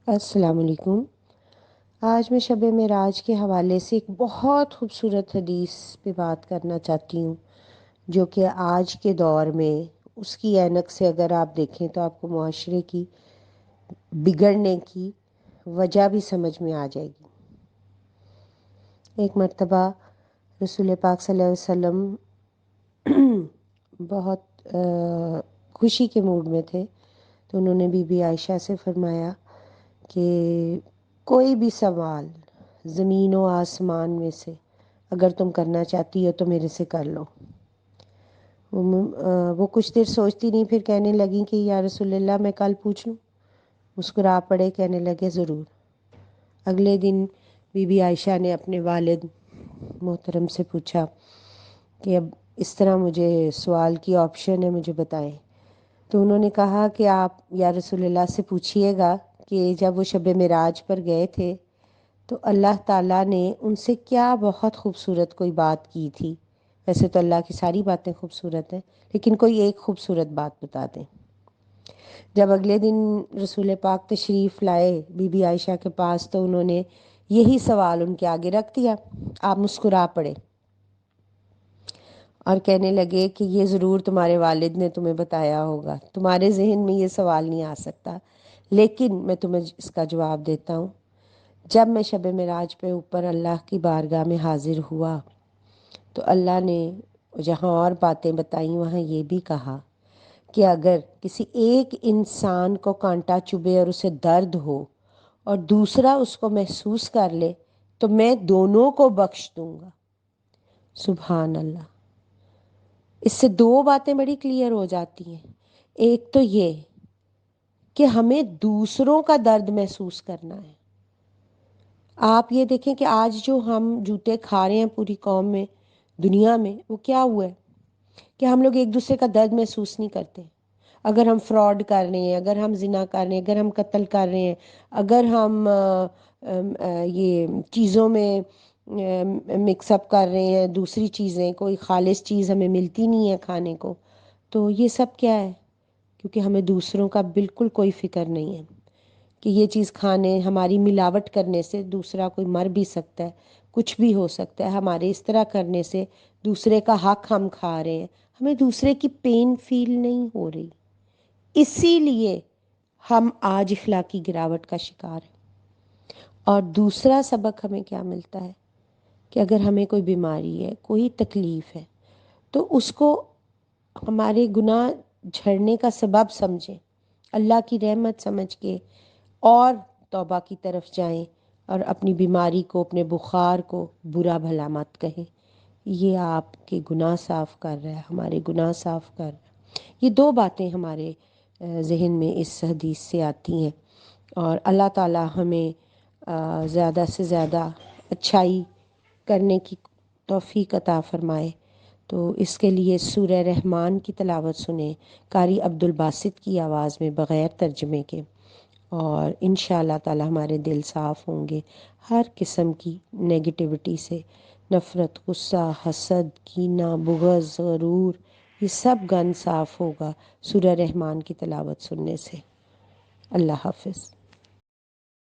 السلام علیکم۔ آج میں شب معراج کے حوالے سے ایک بہت خوبصورت حدیث پہ بات کرنا چاہتی ہوں، جو کہ آج کے دور میں اس کی اینک سے اگر آپ دیکھیں تو آپ کو معاشرے کی بگڑنے کی وجہ بھی سمجھ میں آ جائے گی۔ ایک مرتبہ رسول پاک صلی اللہ علیہ وسلم بہت خوشی کے موڈ میں تھے، تو انہوں نے بی بی عائشہ سے فرمایا کہ کوئی بھی سوال زمین و آسمان میں سے اگر تم کرنا چاہتی ہو تو میرے سے کر لو۔ وہ کچھ دیر سوچتی نہیں، پھر کہنے لگیں کہ یا رسول اللہ میں کل پوچھ لوں؟ مسکرا پڑے، کہنے لگے ضرور۔ اگلے دن بی بی عائشہ نے اپنے والد محترم سے پوچھا کہ اب اس طرح مجھے سوال کی آپشن ہے، مجھے بتائیں۔ تو انہوں نے کہا کہ آپ یا رسول اللہ سے پوچھئے گا کہ جب وہ شب معراج پر گئے تھے تو اللہ تعالیٰ نے ان سے کیا بہت خوبصورت کوئی بات کی تھی۔ ویسے تو اللہ کی ساری باتیں خوبصورت ہیں، لیکن کوئی ایک خوبصورت بات بتا دیں۔ جب اگلے دن رسول پاک تشریف لائے بی بی عائشہ کے پاس تو انہوں نے یہی سوال ان کے آگے رکھ دیا۔ آپ مسکرا پڑے اور کہنے لگے کہ یہ ضرور تمہارے والد نے تمہیں بتایا ہوگا، تمہارے ذہن میں یہ سوال نہیں آ سکتا، لیکن میں تمہیں اس کا جواب دیتا ہوں۔ جب میں شب معراج پہ اوپر اللہ کی بارگاہ میں حاضر ہوا تو اللہ نے جہاں اور باتیں بتائیں وہاں یہ بھی کہا کہ اگر کسی ایک انسان کو کانٹا چبھے اور اسے درد ہو اور دوسرا اس کو محسوس کر لے تو میں دونوں کو بخش دوں گا۔ سبحان اللہ۔ اس سے دو باتیں بڑی کلیئر ہو جاتی ہیں۔ ایک تو یہ کہ ہمیں دوسروں کا درد محسوس کرنا ہے۔ آپ یہ دیکھیں کہ آج جو ہم جوتے کھا رہے ہیں پوری قوم میں، دنیا میں، وہ کیا ہوا ہے کہ ہم لوگ ایک دوسرے کا درد محسوس نہیں کرتے۔ اگر ہم فراڈ کر رہے ہیں، اگر ہم زنا کر رہے ہیں، اگر ہم قتل کر رہے ہیں، اگر ہم یہ چیزوں میں مکس اپ کر رہے ہیں دوسری چیزیں، کوئی خالص چیز ہمیں ملتی نہیں ہے کھانے کو، تو یہ سب کیا ہے؟ کیونکہ ہمیں دوسروں کا بالکل کوئی فکر نہیں ہے کہ یہ چیز کھانے ہماری ملاوٹ کرنے سے دوسرا کوئی مر بھی سکتا ہے، کچھ بھی ہو سکتا ہے۔ ہمارے اس طرح کرنے سے دوسرے کا حق ہم کھا رہے ہیں، ہمیں دوسرے کی پین فیل نہیں ہو رہی۔ اسی لیے ہم آج اخلاقی گراوٹ کا شکار ہیں۔ اور دوسرا سبق ہمیں کیا ملتا ہے کہ اگر ہمیں کوئی بیماری ہے، کوئی تکلیف ہے، تو اس کو ہمارے گناہ جھڑنے کا سبب سمجھیں، اللہ کی رحمت سمجھ کے، اور توبہ کی طرف جائیں اور اپنی بیماری کو، اپنے بخار کو برا بھلا مت کہیں۔ یہ آپ کے گناہ صاف کر رہا ہے، ہمارے گناہ صاف کر رہا ہے۔ یہ دو باتیں ہمارے ذہن میں اس حدیث سے آتی ہیں، اور اللہ تعالی ہمیں زیادہ سے زیادہ اچھائی کرنے کی توفیق عطا فرمائے۔ تو اس کے لیے سورہ رحمان کی تلاوت سنیں قاری عبدالباسط کی آواز میں بغیر ترجمے کے، اور انشاءاللہ تعالی ہمارے دل صاف ہوں گے ہر قسم کی نیگیٹیوٹی سے۔ نفرت، غصہ، حسد، کینہ، بغض، غرور، یہ سب گند صاف ہوگا سورہ رحمان کی تلاوت سننے سے۔ اللہ حافظ۔